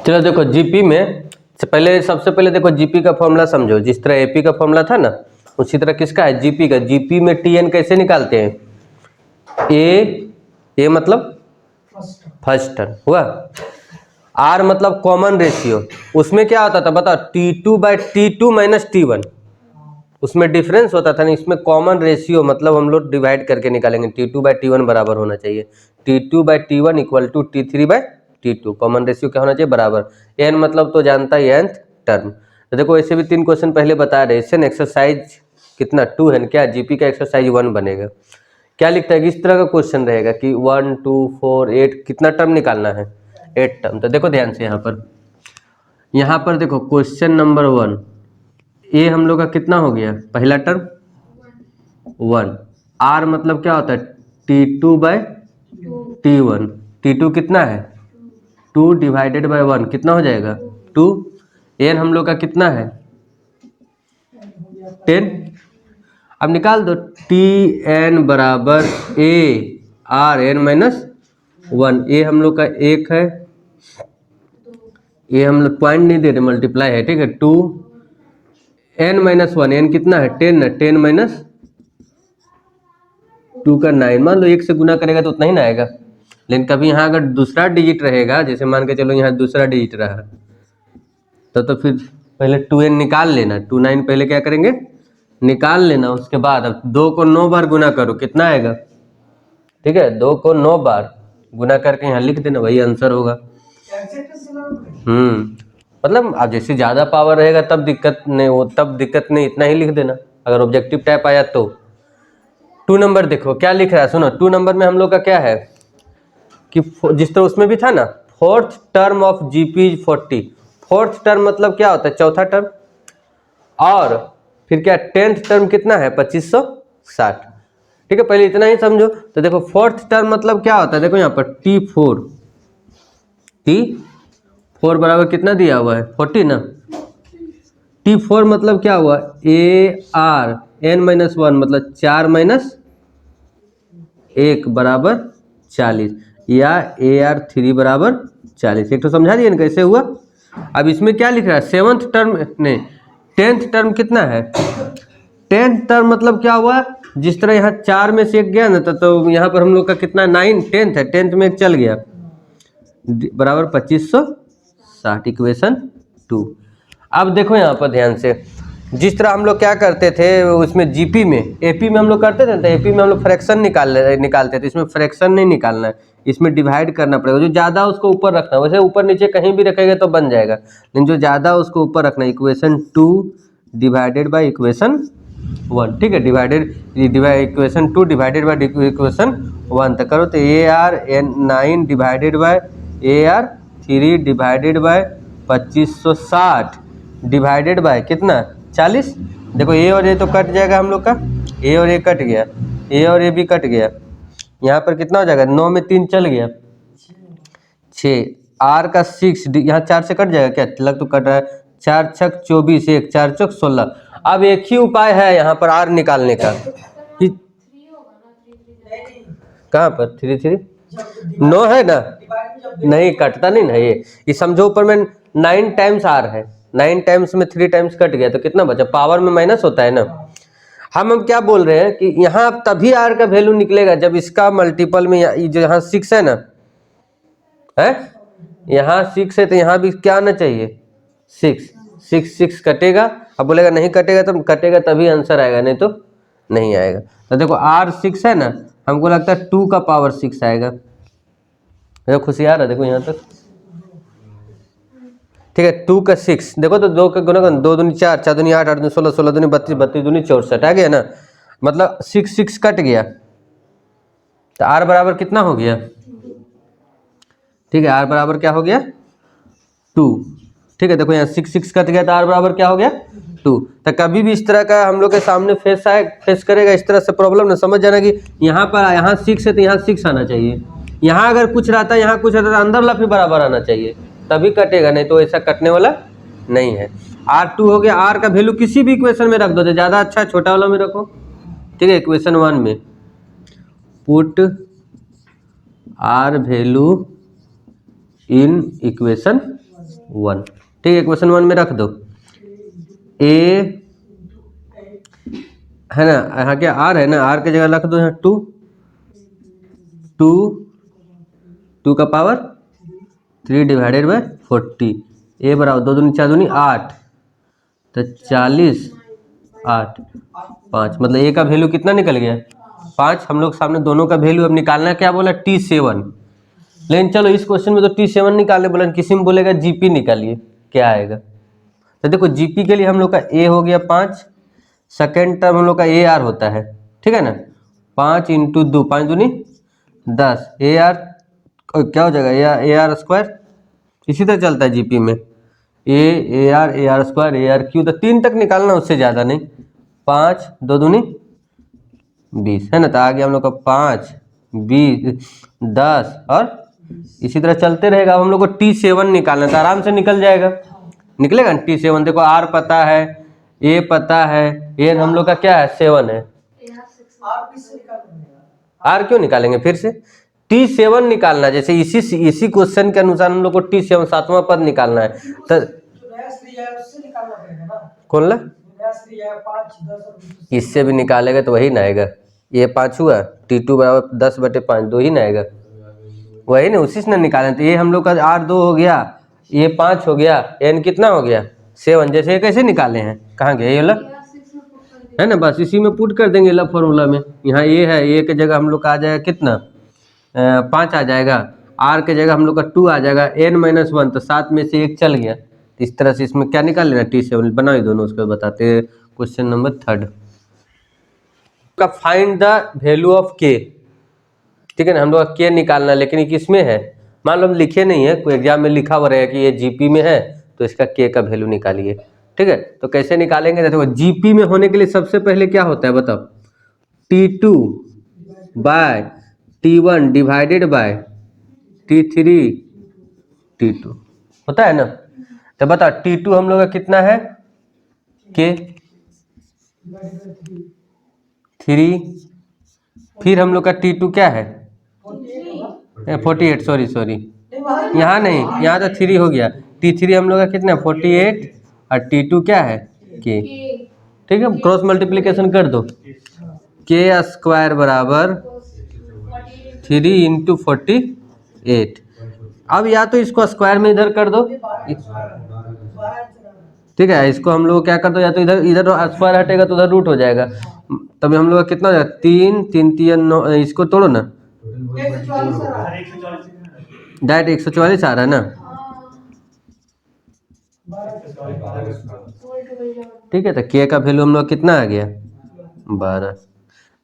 चलो देखो जीपी में सबसे पहले देखो जीपी का फॉर्मूला समझो। जिस तरह एपी का फॉर्मूला था ना, उसी तरह किसका है जीपी का। जीपी में टीएन कैसे निकालते हैं? ए मतलब फर्स्ट टर्म हुआ, आर मतलब कॉमन रेशियो। उसमें क्या होता था बताओ? T2/T2 माइनस T1, उसमें डिफरेंस होता था ना। इसमें कॉमन रेशियो मतलब हम लोग डिवाइड करके निकालेंगे। T2/T1 बराबर होना चाहिए। T2/T1 equal to T3/T2। Common ratio क्या होना चाहिए? बराबर। एन मतलब तो जानता ही nth टर्म। तो देखो ऐसे भी 3 क्वेश्चन पहले बता रहे। इससे एक्सरसाइज कितना 2 है क्या? जीपी का एक्सरसाइज 1 बनेगा। क्या लिखता है कि इस तरह का क्वेश्चन रहेगा कि 1 2 4 8 कितना टर्म निकालना है? 8 टर्म। तो देखो ध्यान से यहाँ पर देखो क्वेश्चन नंबर 1 ए हम लोग का कितना हो गया? पहला टर्म 1। आर मतलब क्या होता है? T2/T1। T2 कितना है? 2 डिवाइडेड बाय 1 कितना हो जाएगा? 2। एन हम लोग का कितना है? 10। अब निकाल दो। Tn बराबर ए आर एन माइनस 1। ए हम लोग का 1 है, ये हम लोग पॉइंट नहीं दे रहे, मल्टीप्लाई है, ठीक है। 2 n माइनस 1, एन कितना है? 10 ना। 10 माइनस 2 का 9। मान लो 1 से गुना करेगा तो उतना ही ना आएगा। लेकिन कभी यहाँ अगर दूसरा डिजिट रहेगा, जैसे मान के चलो यहाँ दूसरा डिजिट रहा, तो फिर पहले 2n निकाल लेना। 2 9 पहले क्या करेंगे? निकाल लेना। उसके बाद अब 2 को 9 बार गुना करो, कितना आएगा? ठीक है, 2 को 9 बार गुना करके यहाँ लिख देना, वही आंसर होगा। मतलब अब जैसे ज़्यादा पावर रहेगा तब दिक्कत नहीं, इतना ही लिख देना अगर ऑब्जेक्टिव टाइप आया तो। 2 नंबर देखो क्या लिख रहा है, सुनो। 2 नंबर में हम लोग का क्या है कि जिस तरह उसमें भी था ना, 4th term of GP is 40। 4th term मतलब क्या होता है? चौथा टर्म। और फिर क्या 10th टर्म कितना है? 2560। ठीक है, पहले इतना ही समझो। तो देखो 4th टर्म मतलब क्या होता है? देखो यहाँ पर T4 बराबर कितना दिया हुआ है? 40 ना। T4 मतलब क्या हुआ? ए आर एन माइनस 1 मतलब 4 माइनस 1 बराबर 40, या ए आर 3 बराबर 40। एक तो समझा दिए ना कैसे हुआ। अब इसमें क्या लिख रहा है? 7th टर्म नहीं, 10th टर्म कितना है? 10th टर्म मतलब क्या हुआ? जिस तरह यहाँ 4 में से 1 गया ना, तो यहाँ पर हम लोग का कितना 9 10th है, 10th में 1 चल गया, बराबर 2560। इक्वेशन 2। अब देखो यहाँ पर ध्यान से, जिस तरह हम लोग क्या करते थे उसमें जीपी में, एपी में हम लोग करते थे, तो एपी में हम लोग फ्रैक्शन निकालते थे। इसमें फ्रैक्शन नहीं निकालना है, इसमें डिवाइड करना पड़ेगा। जो ज़्यादा उसको ऊपर रखना है, वैसे ऊपर नीचे कहीं भी रखेगा तो बन जाएगा, लेकिन जो ज़्यादा उसको ऊपर रखना है। इक्वेशन 2 डिवाइडेड बाई इक्वेशन 1, ठीक है। इक्वेशन 2 डिवाइडेड बाई इक्वेशन 1 तक करो तो A R N 9 divided by A R 3 divided by 2560 divided by कितना 40। देखो ए और ए तो कट जाएगा हम लोग का, ए और ए कट गया, ए और ए भी कट गया। यहाँ पर कितना हो जाएगा? 9 में 3 चल गया 6, आर का 6, यहाँ 4 से कट जाएगा क्या? लग तो कट रहा है। 4 छक 24, 1 4 चौक 16। अब एक ही उपाय है यहाँ पर आर निकालने का। कहाँ पर 3 9 है ना, नहीं कटता नहीं ना ये समझो। ऊपर में 9 टाइम्स आर है, 9 टाइम्स में 3 टाइम्स कट गया तो कितना बचा? पावर में माइनस होता है ना। हम क्या बोल रहे हैं कि यहाँ तभी आर का वैल्यू निकलेगा जब इसका मल्टीपल में जो यहाँ 6 है ना, है यहाँ 6 है, तो यहाँ भी क्या आना चाहिए? 6 कटेगा। अब बोलेगा नहीं कटेगा, तो कटेगा तभी आंसर आएगा, नहीं तो नहीं आएगा। तो देखो आर 6 है ना, हमको लगता है 2 का पावर 6 आएगा। देखो खुशी आ रहा है, देखो यहाँ तक, ठीक है। 2 का 6 देखो तो 2 का गुना 2 दूनी 4, 4 दूनी 8, 8 दूनी 16, 16 दूनी 32, 32 दूनी 64 आ गया ना। मतलब 6 कट गया तो आर बराबर कितना हो गया? ठीक है, आर बराबर क्या हो गया? 2। ठीक है, देखो यहाँ 6 कट गया तो आर बराबर क्या हो गया? 2। तो कभी भी इस तरह का हम लोग के सामने फेस करेगा इस तरह से प्रॉब्लम ना, समझ जाना कि यहाँ पर यहाँ 6 है तो यहाँ 6 आना चाहिए। यहाँ अगर कुछ रहता है, यहाँ कुछ रहता है, अंदर वाला भी बराबर आना चाहिए तभी कटेगा, नहीं तो ऐसा कटने वाला नहीं है। R2 हो गया। आर का वैल्यू किसी भी इक्वेशन में रख दो तो ज़्यादा अच्छा, छोटा वाला में रखो, ठीक है। इक्वेशन 1 में put R value in equation 1। ठीक है, क्वेश्चन 1 में रख दो ए है ना, यहाँ क्या आर है ना, आर की जगह रख दो यहाँ 2 2 का पावर 3 डिवाइडेड बाय 40। ए बराबर 2 दूनी 4 दूनी 8, तो 40 8 5, मतलब ए का वैल्यू कितना निकल गया 5। हम लोग सामने दोनों का वैल्यू अब निकालना, क्या बोला T7। लेकिन चलो इस क्वेश्चन में तो T7 निकालने बोला, किसी में बोलेगा जीपी निकालिए, क्या आएगा। तो देखो जीपी के लिए हम लोग का ए हो गया 5, सेकेंड टर्म हम लोग का ए आर होता है, ठीक है ना, 5 इंटू 2 5 दूनी 10, ए आर क्या हो जाएगा ए आर स्क्वायर। इसी तरह चलता है जीपी में, A R square A R Q, तो 3 तक निकालना, उससे ज़्यादा नहीं। 5 2 दूनी 20 है ना, तो आ गया हम लोग का 5 20 10 और इसी तरह चलते रहेगा। अब हम लोग को T7 निकालना, तो आराम से निकल जाएगा, निकलेगा ना T7। देखो आर पता है, ए पता है, ए हम लोग का क्या है 7 है, आर क्यों निकालेंगे फिर से, T7 निकालना। जैसे इसी क्वेश्चन के अनुसार हम लोग को T7 7वां पद निकालना है, तो कौन ला इससे भी निकालेगा तो वही ना आएगा, ये 5 हुआ, T2 बराबर 10/5 2 ही ना आएगा, वही ना, उसी से ना निकालें। तो ये हम लोग का R2 हो गया, ये 5 हो गया, N कितना हो गया 7। जैसे ये कैसे निकाले हैं, कहाँ गया ये वाला है ना, बस इसी में पुट कर देंगे ला फॉर्मूला में। यहाँ ये है, ये की जगह हम लोग का आ जाएगा कितना 5 आ जाएगा, R के जगह हम लोग का 2 आ जाएगा, N-1 तो 7 में से 1 चल गया। इस तरह से इसमें क्या निकाल लेना T7 बनाओ दोनों, उसको बताते हैं। क्वेश्चन नंबर 3 का फाइंड द वैल्यू ऑफ के, ठीक है ना, हम लोग का के निकालना, लेकिन ये किसमें है, मान लो हम लिखे नहीं है, कोई एग्जाम में लिखा हुआ रहेगा कि ये जीपी में है, तो इसका के का वैल्यू निकालिए। ठीक है, तो कैसे निकालेंगे, देखो जीपी में होने के लिए सबसे पहले क्या होता है बताओ, T2 bye T1 divided by T3 T2 होता है ना। तो बताओ T2 हम लोग का कितना है के 3, फिर हम लोग का T2 क्या है 48, सॉरी यहाँ नहीं, यहाँ तो 3 हो गया, T3 हम लोग का कितना 48 और T2 क्या है के। ठीक है, क्रॉस मल्टीप्लिकेशन कर दो, के स्क्वायर बराबर 3 इंटू 48। अब या तो इसको स्क्वायर में इधर कर दो, ठीक है, इसको हम लोग क्या कर दो, या तो इधर इधर स्क्वायर हटेगा तो उधर रूट हो जाएगा, तभी हम लोग का कितना हो जाएगा 3 3 3 9, इसको तोड़ो ना, डायरेक्ट 144 आ रहा है ना। ठीक है, तो के का वैल्यू हम लोग कितना आ गया 12।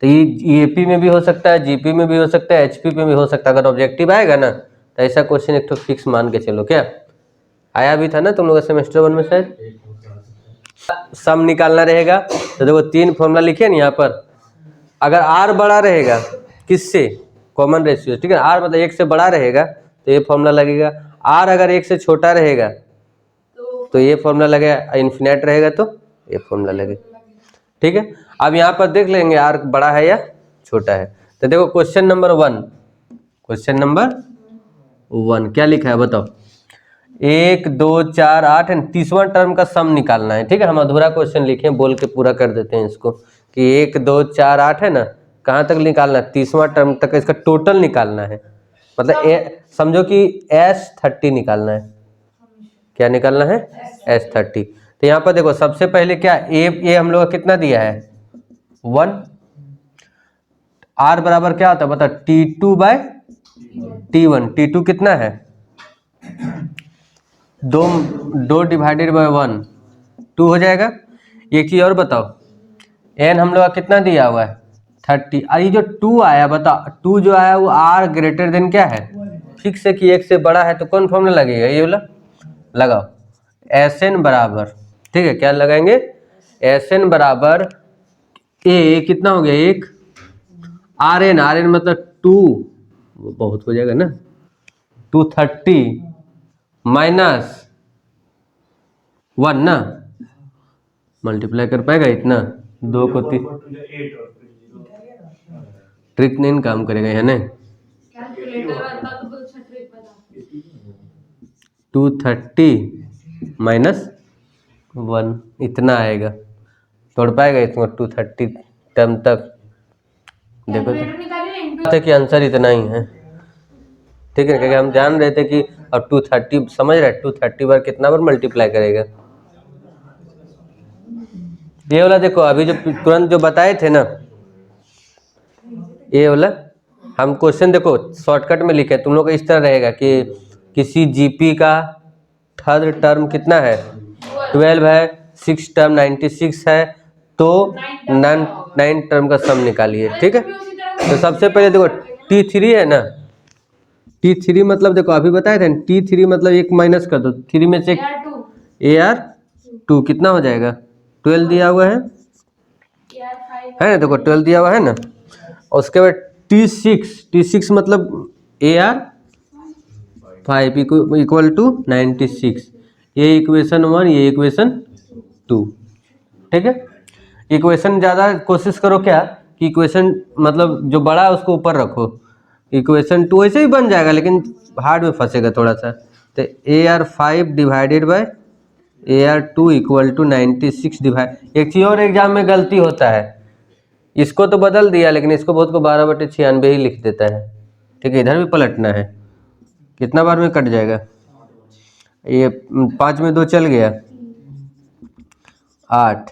तो ये एपी में भी हो सकता है, जीपी में भी हो सकता है, एचपी में भी हो सकता है। अगर ऑब्जेक्टिव आएगा ना तो ऐसा क्वेश्चन एक तो फिक्स मान के चलो, क्या आया भी था ना तुम लोग सेमेस्टर 1 में शायद, सम निकालना रहेगा। तो देखो 3 फॉर्मूला लिखे ना यहाँ पर, अगर आर बड़ा रहेगा किससे कॉमन रेशियो, ठीक है, आर मतलब 1 से बड़ा रहेगा तो ये फॉर्मूला लगेगा, आर अगर 1 से छोटा रहेगा तो ये फॉर्मूला लगेगा, इन्फिनिट रहेगा तो ये फॉर्मूला लगेगा। ठीक है, अब यहाँ पर देख लेंगे आर बड़ा है या छोटा है। तो देखो क्वेश्चन नंबर 1 क्या लिखा है बताओ, 1 2 4 8 एंड 30वां टर्म का सम निकालना है। ठीक है, हम अधूरा क्वेश्चन लिखे बोल के पूरा कर देते हैं इसको, कि 1 2 4 8 है ना, कहाँ तक निकालना है 30वां टर्म तक, इसका टोटल निकालना है, मतलब समझो कि S30 निकालना है। क्या निकालना है S30। तो यहाँ पर देखो सबसे पहले क्या ए हम लोग का कितना दिया है 1, आर बराबर क्या होता है बता T2 बाय T1, T2 कितना है 2 डिवाइडेड बाय 1 2 हो जाएगा। एक चीज और बताओ, एन हम लोग का कितना दिया हुआ है 30, और ये जो 2 आया बताओ 2 जो आया वो आर ग्रेटर देन क्या है, फिक्स है कि 1 से बड़ा है, तो कौन फॉर्मूला लगेगा ये वाला लगाओ, Sn बराबर, ठीक है क्या लगाएंगे Sn बराबर ए कितना हो गया 1, Rn मतलब 2, बहुत हो जाएगा ना 230 माइनस 1 ना, मल्टीप्लाई कर पाएगा इतना 2 को 3, ट्रिक नहीं काम करेगा है ना, 230 माइनस 1 इतना आएगा। तोड़ पाएगा इसको 230 टर्म तक? देखो तो कि आंसर इतना ही है, ठीक है, क्योंकि हम जान रहे थे कि अब 230 समझ रहे 230 बार कितना बार मल्टीप्लाई करेगा। ये वाला देखो अभी जो तुरंत जो बताए थे ना, ये वाला हम क्वेश्चन देखो शॉर्टकट में लिखे, तुम लोग का इस तरह रहेगा कि किसी जीपी का थर्ड टर्म कितना है 12 है, 6 टर्म 96 है, तो 9 टर्म का सम निकालिए, ठीक है। तो सबसे पहले देखो T3 है ना, T3 मतलब देखो अभी बताए थे T3 मतलब एक माइनस कर दो, 3 में से AR2 कितना हो जाएगा, 12 दिया हुआ है ना, देखो 12 दिया हुआ है ना। और उसके बाद T6 मतलब AR5 इक्वल टू 96, ये इक्वेशन 1, ये इक्वेशन 2, ठीक है। इक्वेशन ज़्यादा कोशिश करो क्या कि इक्वेशन मतलब जो बड़ा है उसको ऊपर रखो, इक्वेशन 2 ऐसे ही बन जाएगा लेकिन हार्ड में फंसेगा थोड़ा सा। तो AR5 divided by AR2 equal to 96 divide. एक चीज़ और एग्जाम में गलती होता है, इसको तो बदल दिया लेकिन इसको बहुत को 12/96 ही लिख देता है, ठीक है। इधर भी पलटना है, कितना बार में कट जाएगा, ये 5 में 2 चल गया 8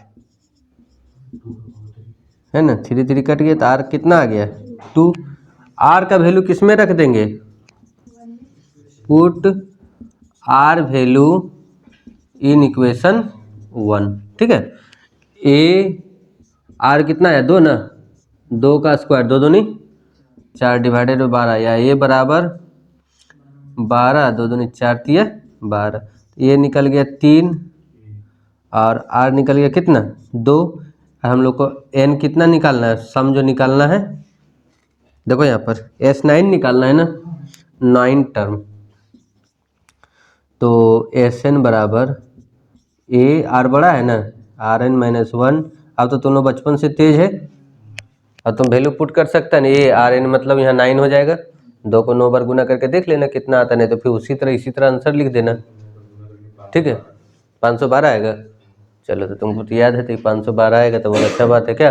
है ना, 3 3 कट गया तो R कितना आ गया 2। R का वैल्यू किस में रख देंगे, put R value in equation 1, ठीक है। R कितना है 2 ना, 2 का स्क्वायर 2 दूनी 4 डिवाइडेड बाय 12, या ये बराबर 12, 2 दूनी 4 तिया 12, ये निकल गया 3 और R निकल गया कितना 2। हम लोग को n कितना निकालना है, सम जो निकालना है, देखो यहाँ पर S9 निकालना है ना, 9 टर्म। तो Sn बराबर R बड़ा है ना, Rn - 1। अब तो तुम लोग बचपन से तेज है, अब तुम वैल्यू पुट कर सकता है ना, ये Rn मतलब यहाँ 9 हो जाएगा, 2 को 9 बार गुना करके देख लेना कितना आता, नहीं तो फिर इसी तरह आंसर लिख देना, ठीक है। 512 आएगा, चलो तो तुमको तो याद है, तो 512 आएगा तो बहुत अच्छा बात है क्या।